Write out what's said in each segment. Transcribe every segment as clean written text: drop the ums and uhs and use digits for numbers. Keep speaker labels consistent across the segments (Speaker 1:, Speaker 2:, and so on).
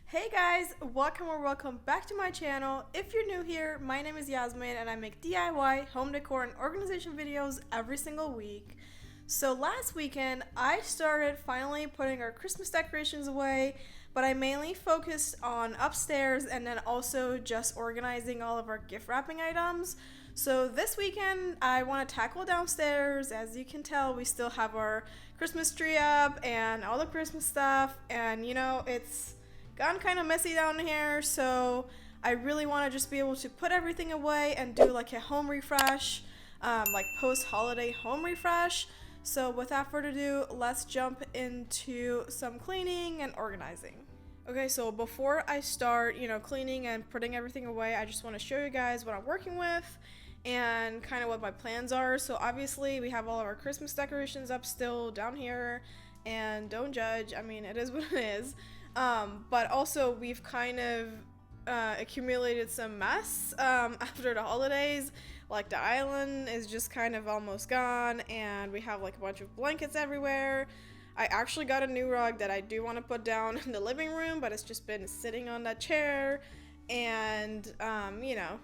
Speaker 1: Hey guys, welcome back to my channel. If you're new here, my name is Yasmin and I make DIY, home decor, and organization videos every single week. So last weekend, I started finally putting our Christmas decorations away, but I mainly focused on upstairs and then also just organizing all of our gift wrapping items. So this weekend, I want to tackle downstairs. As you can tell, we still have our Christmas tree up and all the Christmas stuff, and it's gotten kind of messy down here, so I really want to just be able to put everything away and do like a home refresh, like post-holiday home refresh. So without further ado, let's jump into some cleaning and organizing. Okay, so before I start, cleaning and putting everything away, I just want to show you guys what I'm working with and kind of what my plans are. So obviously we have all of our Christmas decorations up still down here, and don't judge, I mean, it is what it is. But also we've kind of accumulated some mess after the holidays. Like the island is just kind of almost gone, and we have like a bunch of blankets everywhere. I actually got a new rug that I do want to put down in the living room, but it's just been sitting on that chair, and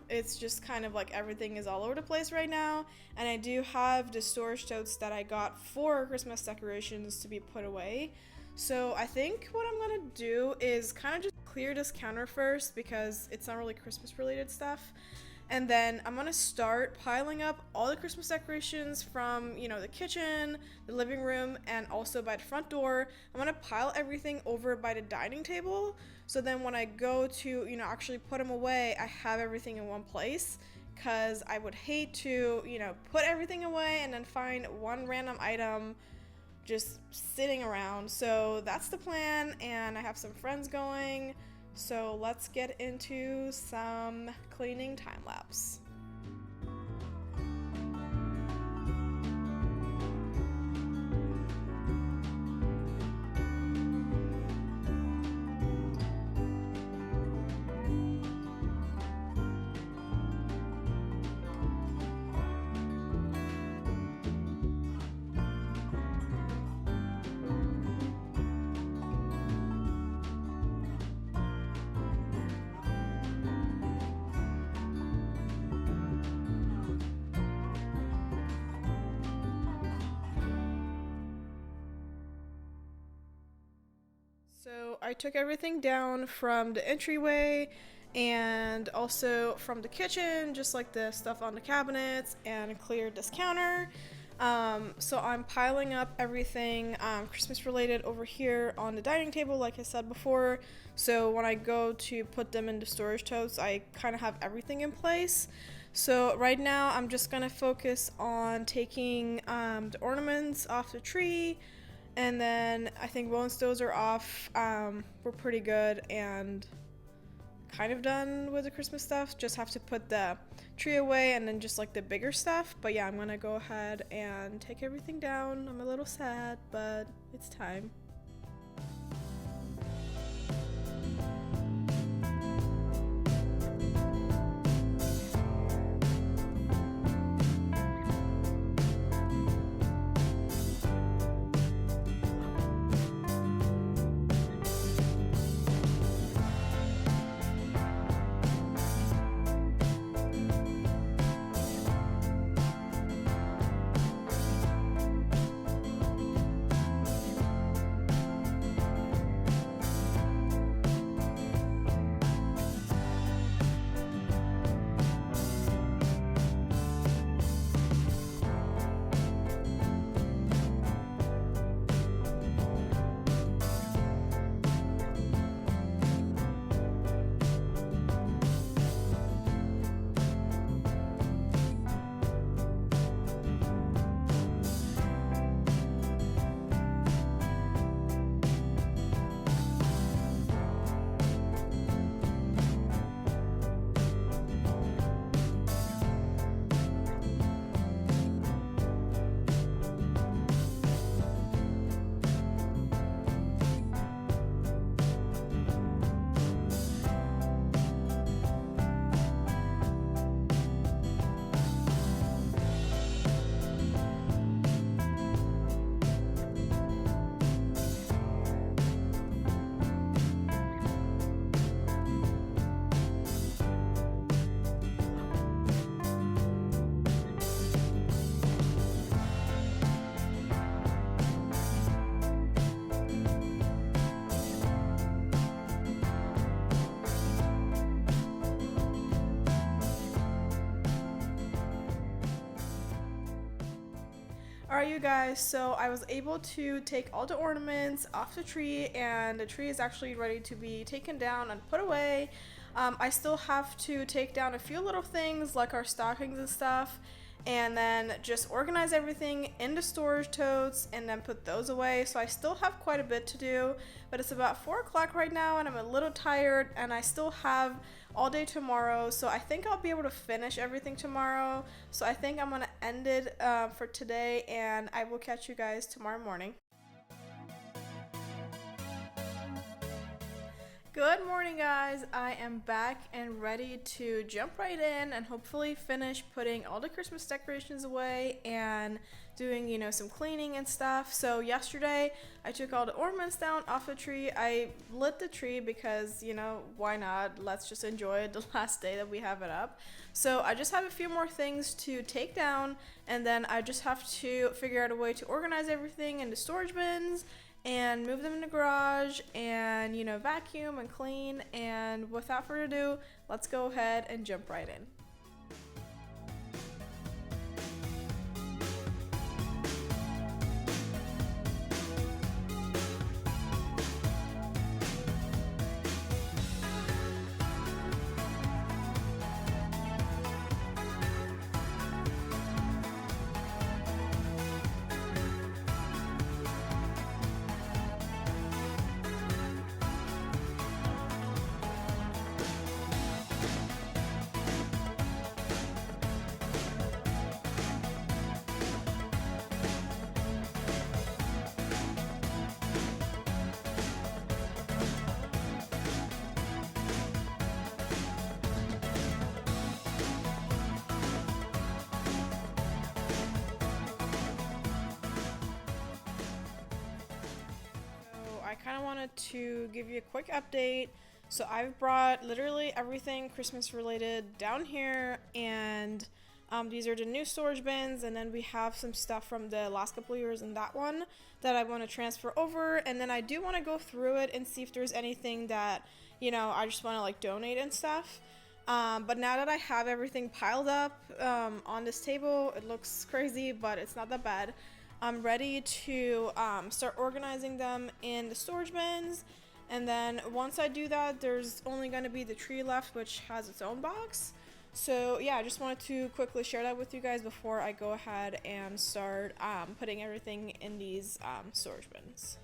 Speaker 1: it's just kind of like everything is all over the place right now. And I do have the storage totes that I got for Christmas decorations to be put away. So I think what I'm gonna do is kind of just clear this counter first because it's not really Christmas related stuff. And then I'm gonna start piling up all the Christmas decorations from, the kitchen, the living room, and also by the front door. I'm gonna pile everything over by the dining table. So then when I go to, actually put them away, I have everything in one place. Cause I would hate to, put everything away and then find one random item just sitting around. So that's the plan, and I have some friends going, so let's get into some cleaning time lapse. So I took everything down from the entryway and also from the kitchen, just like the stuff on the cabinets, and cleared this counter. So I'm piling up everything Christmas related over here on the dining table, like I said before. So when I go to put them into storage totes, I kind of have everything in place. So right now I'm just gonna focus on taking the ornaments off the tree. And then I think once those are off, we're pretty good and kind of done with the Christmas stuff. Just have to put the tree away and then just like the bigger stuff. But yeah, I'm gonna go ahead and take everything down. I'm a little sad, but it's time. Alright, you guys, so I was able to take all the ornaments off the tree, and the tree is actually ready to be taken down and put away. I still have to take down a few little things like our stockings and stuff, and then just organize everything into storage totes and then put those away. So I still have quite a bit to do, but it's about 4 o'clock right now and I'm a little tired, and I still have all day tomorrow, so I think I'll be able to finish everything tomorrow. So I think I'm gonna end it for today, and I will catch you guys tomorrow morning. Good morning, guys. I am back and ready to jump right in and hopefully finish putting all the Christmas decorations away and doing, some cleaning and stuff. So yesterday I took all the ornaments down off the tree. I lit the tree because, why not? Let's just enjoy it the last day that we have it up. So I just have a few more things to take down, and then I just have to figure out a way to organize everything into storage bins and move them in the garage and, vacuum and clean. And without further ado, let's go ahead and jump right in. I kind of wanted to give you a quick update. So I've brought literally everything Christmas related down here, and these are the new storage bins, and then we have some stuff from the last couple of years in that one that I want to transfer over, and then I do want to go through it and see if there's anything that, I just want to donate and stuff. But now that I have everything piled up on this table, it looks crazy, but it's not that bad. I'm ready to start organizing them in the storage bins, and then once I do that, there's only going to be the tree left, which has its own box. So yeah, I just wanted to quickly share that with you guys before I go ahead and start putting everything in these storage bins.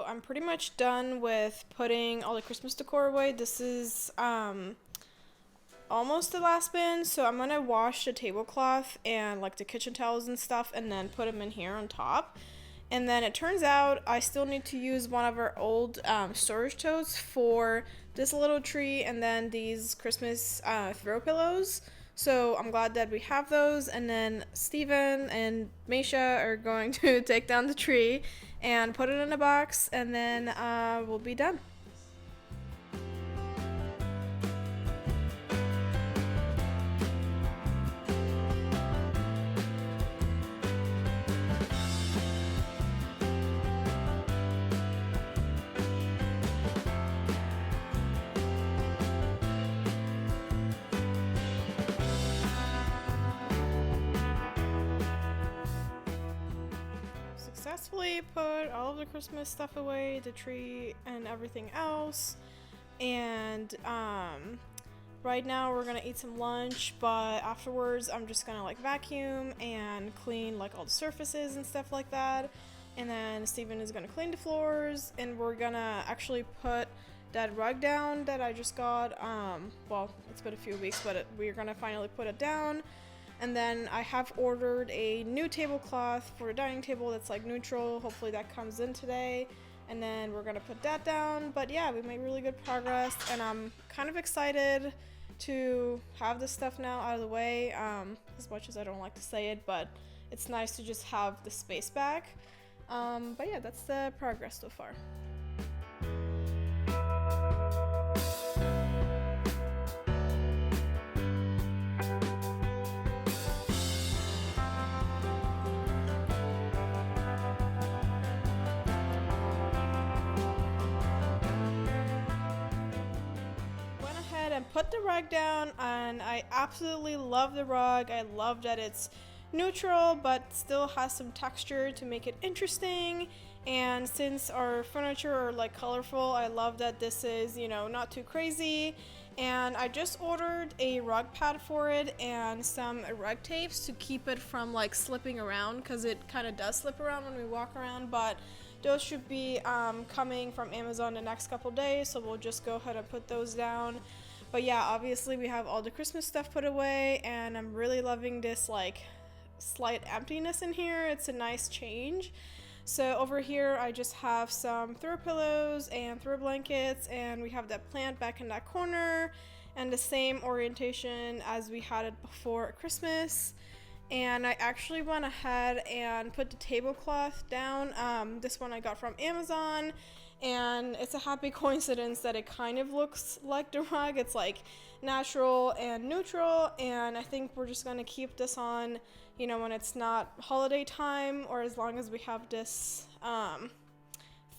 Speaker 1: I'm pretty much done with putting all the Christmas decor away. This is almost the last bin, so I'm gonna wash the tablecloth and the kitchen towels and stuff and then put them in here on top. And then it turns out I still need to use one of our old storage totes for this little tree and then these Christmas throw pillows. So I'm glad that we have those. And then Steven and Meisha are going to take down the tree and put it in a box, and then we'll be done. Successfully put all of the Christmas stuff away, the tree and everything else, and right now we're gonna eat some lunch, but afterwards I'm just gonna like vacuum and clean like all the surfaces and stuff like that, and then Steven is gonna clean the floors, and we're gonna actually put that rug down that I just got. Well, it's been a few weeks, but we're gonna finally put it down. And then I have ordered a new tablecloth for a dining table that's like neutral. Hopefully that comes in today. And then we're gonna put that down. But yeah, we made really good progress, and I'm kind of excited to have this stuff now out of the way. As much as I don't like to say it, but it's nice to just have the space back. But yeah, that's the progress so far. And put the rug down, and I absolutely love the rug. I love that it's neutral but still has some texture to make it interesting, and since our furniture are like colorful, I love that this is, you know, not too crazy. And I just ordered a rug pad for it and some rug tapes to keep it from like slipping around, because it kind of does slip around when we walk around, but those should be coming from Amazon the next couple days, so we'll just go ahead and put those down. But yeah, obviously we have all the Christmas stuff put away, and I'm really loving this like slight emptiness in here. It's a nice change. So over here I just have some throw pillows and throw blankets, and we have that plant back in that corner and the same orientation as we had it before Christmas. And I actually went ahead and put the tablecloth down. This one I got from Amazon, and it's a happy coincidence that it kind of looks like the rug. It's like natural and neutral, and I think we're just gonna keep this on, you know, when it's not holiday time, or as long as we have this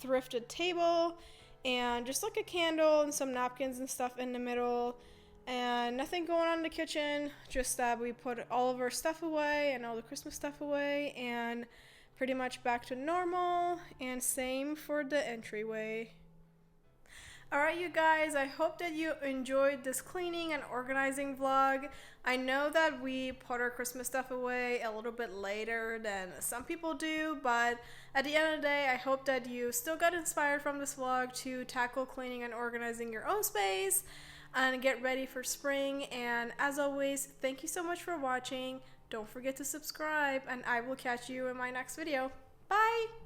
Speaker 1: thrifted table, and just like a candle and some napkins and stuff in the middle. And nothing going on in the kitchen, just that we put all of our stuff away and all the Christmas stuff away, and pretty much back to normal. And same for the entryway. Alright you guys, I hope that you enjoyed this cleaning and organizing vlog. I know that we put our Christmas stuff away a little bit later than some people do, but at the end of the day, I hope that you still got inspired from this vlog to tackle cleaning and organizing your own space and get ready for spring. And as always, thank you so much for watching. Don't forget to subscribe, and I will catch you in my next video. Bye!